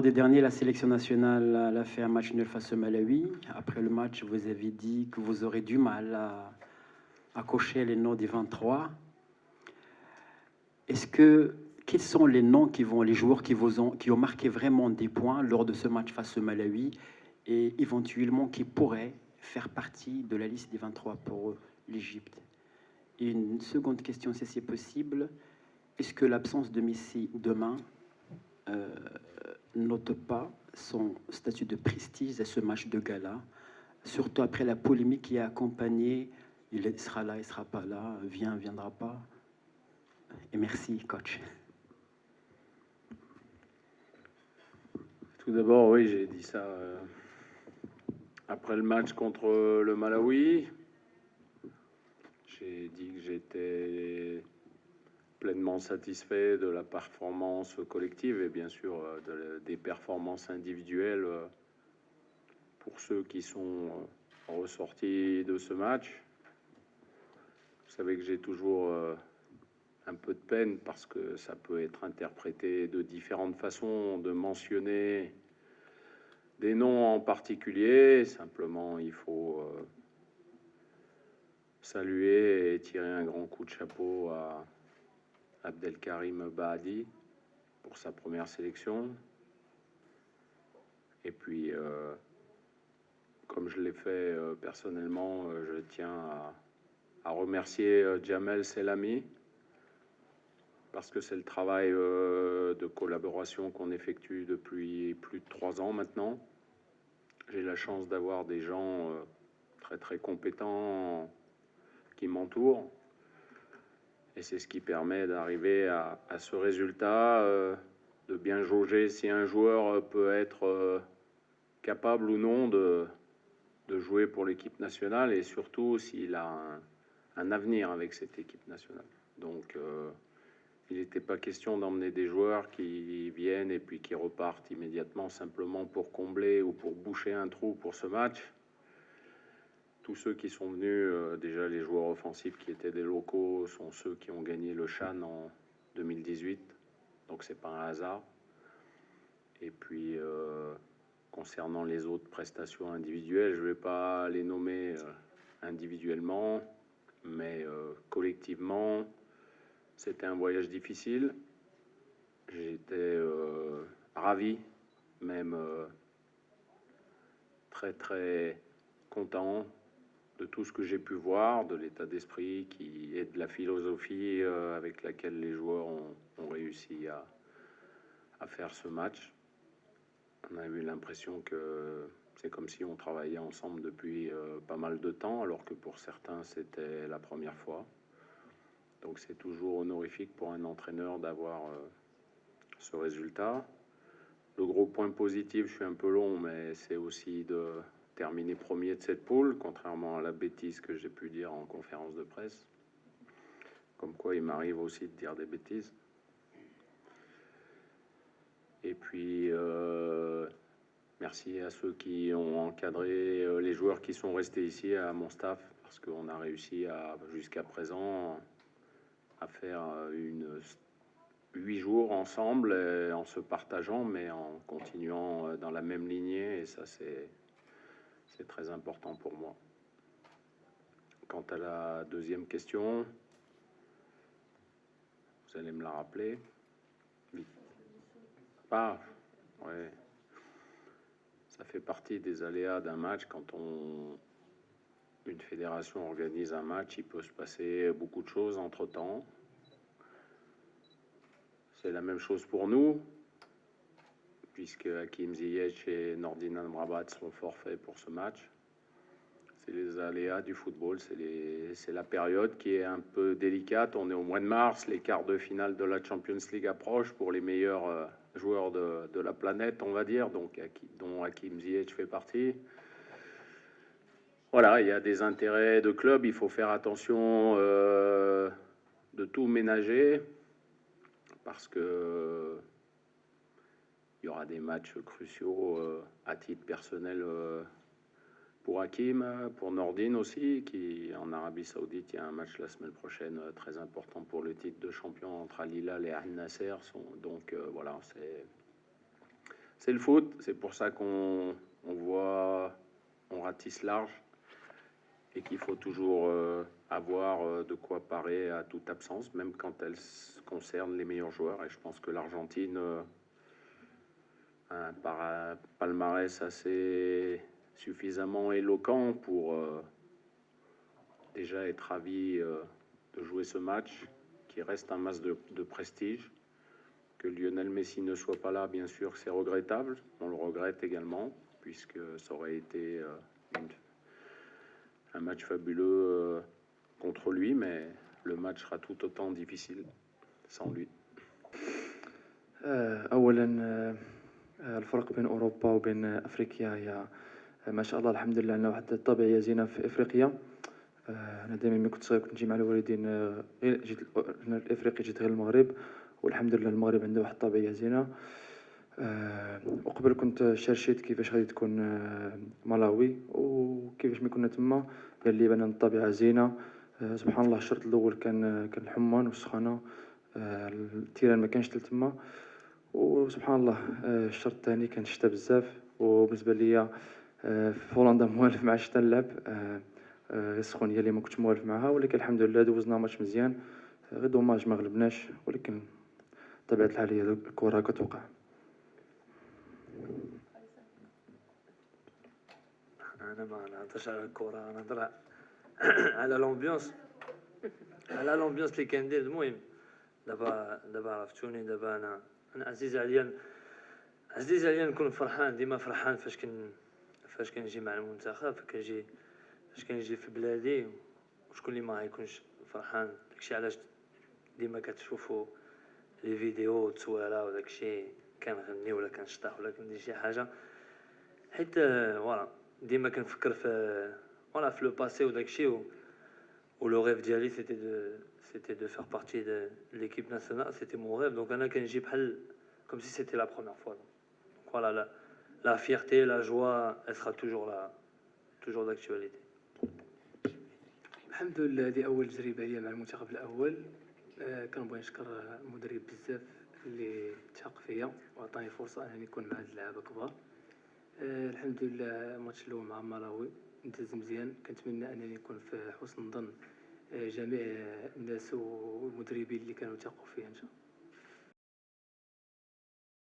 vendredi dernier, la sélection nationale a fait un match nul face au Malawi. Après le match, vous avez dit que vous aurez du mal à cocher les noms des 23. Quels sont les noms les joueurs qui ont marqué vraiment des points lors de ce match face au Malawi et éventuellement qui pourraient faire partie de la liste des 23 pour l'Égypte? Et une seconde question, si c'est possible, est-ce que l'absence de Messi demain note pas son statut de prestige à ce match de gala, surtout après la polémique qui a accompagné, il sera là, il sera pas là, viendra pas? Et merci, coach. Tout d'abord, oui, j'ai dit ça après le match contre le Malawi. J'ai dit que j'étais pleinement satisfait de la performance collective et bien sûr des performances individuelles pour ceux qui sont ressortis de ce match. Vous savez que j'ai toujours un peu de peine parce que ça peut être interprété de différentes façons, de mentionner des noms en particulier. Simplement, il faut saluer et tirer un grand coup de chapeau à Abdelkarim Bahadi pour sa première sélection. Et puis, comme je l'ai fait personnellement, je tiens à remercier Jamel Selami parce que c'est le travail de collaboration qu'on effectue depuis plus de 3 ans maintenant. J'ai la chance d'avoir des gens très très compétents qui m'entourent. Et c'est ce qui permet d'arriver à ce résultat, de bien jauger si un joueur peut être capable ou non de jouer pour l'équipe nationale et surtout s'il a un avenir avec cette équipe nationale. Donc, il n'était pas question d'emmener des joueurs qui viennent et puis qui repartent immédiatement simplement pour combler ou pour boucher un trou pour ce match. Tous ceux qui sont venus, déjà les joueurs offensifs qui étaient des locaux, sont ceux qui ont gagné le CHAN en 2018. Donc c'est pas un hasard. Et puis concernant les autres prestations individuelles, je ne vais pas les nommer individuellement, mais collectivement, c'était un voyage difficile. J'étais ravi, même très très content de tout ce que j'ai pu voir, de l'état d'esprit et de la philosophie avec laquelle les joueurs ont réussi à faire ce match. On a eu l'impression que c'est comme si on travaillait ensemble depuis pas mal de temps, alors que pour certains, c'était la première fois. Donc c'est toujours honorifique pour un entraîneur d'avoir ce résultat. Le gros point positif, je suis un peu long, mais c'est aussi de terminer premier de cette poule, contrairement à la bêtise que j'ai pu dire en conférence de presse. Comme quoi, il m'arrive aussi de dire des bêtises. Et puis, merci à ceux qui ont encadré les joueurs qui sont restés ici, à mon staff, parce qu'on a réussi jusqu'à présent à faire 8 jours ensemble, en se partageant, mais en continuant dans la même lignée, et ça, c'est très important pour moi. Quant à la deuxième question, vous allez me la rappeler. Ah, ouais. Ça fait partie des aléas d'un match. Quand une fédération organise un match, il peut se passer beaucoup de choses entre-temps. C'est la même chose pour nous, puisque Hakim Ziyech et Nordin Amrabat sont forfaits pour ce match. C'est les aléas du football, c'est la période qui est un peu délicate. On est au mois de mars, les quarts de finale de la Champions League approchent pour les meilleurs joueurs de la planète, on va dire, dont Hakim Ziyech fait partie. Voilà, il y a des intérêts de club, il faut faire attention de tout ménager, parce que il y aura des matchs cruciaux à titre personnel pour Hakim, pour Nordin aussi, qui en Arabie Saoudite, il y a un match la semaine prochaine très important pour le titre de champion entre Al Hilal et Al Nasser. Donc voilà, c'est le foot, c'est pour ça qu'on ratisse large et qu'il faut toujours avoir de quoi parer à toute absence, même quand elle concerne les meilleurs joueurs. Et je pense que l'Argentine a un palmarès assez suffisamment éloquent pour déjà être ravi de jouer ce match, qui reste un match de prestige. Que Lionel Messi ne soit pas là, bien sûr, c'est regrettable. On le regrette également, puisque ça aurait été un match fabuleux contre lui, mais le match sera tout autant difficile sans lui. اولا الفرق بين اوروبا وبين افريقيا هي ما شاء الله الحمد لله عندنا واحد الطبيعيه زينه في افريقيا. انا دائما ملي كنت صغير كنت نجي مع الوالدين غير جيت لافريقيا جيت غير المغرب والحمد لله المغرب عنده واحد الطبيعيه زينه. وقبل كنت شارشيت كيفاش غادي تكون ملاوي وكيفاش ملي كنا تما بان لي بان الطبيعه زينه. سبحان الله الشرط الاول كان الحمان والسخانه، التيران ما كانش تما، وسبحان الله الشرط الثاني كان الشتا بزاف. وبالنسبه ليا في هولندا موالف مع الشتا نلعب، السخونيه اللي ما كنتش موالف معها، ولكن الحمد لله دوزنا ماتش مزيان. غير دوماج ما غلبناش، ولكن طبيعه الحال هي الكره كتوقع. انا ما نهضرش على الكره، انا نهضر على لومبيونس، على لومبيونس اللي كندير. المهم دابا عرفتوني، دابا انا عزيز عليا نكون فرحان، ديما فرحان فاش كنجي مع المنتخب، فاش كنجي في بلادي، وشكون اللي ما غيكونش فرحان. داكشي علاش ديما كتشوفوا لي فيديو والتصويره وداكشي كنغني ولا كنشطح ولا كندير شي حاجه، حيت فوالا ديما كنفكر في لو باسي وداكشي. و لو ريف ديالي c'était de faire partie de l'équipe nationale, c'était mon rêve. Donc انا كنجي بحال comme si c'était la première fois. Donc voilà, la fierté, la joie, elle sera toujours là, toujours d'actualité. الحمد لله هذه اول تجربه ليا مع المنتخب الاول. كنبغي نشكر المدرب بزاف اللي تحق فيا وعطاني فرصه انني نكون مع هاد اللعابه كبار. الحمد لله الماتش الاول مع مالاوي انتهز مزيان. كنتمنى انني نكون في حسن ظن جميع الناس والمدربين اللي كانوا تاقوا فيا ان شاء الله.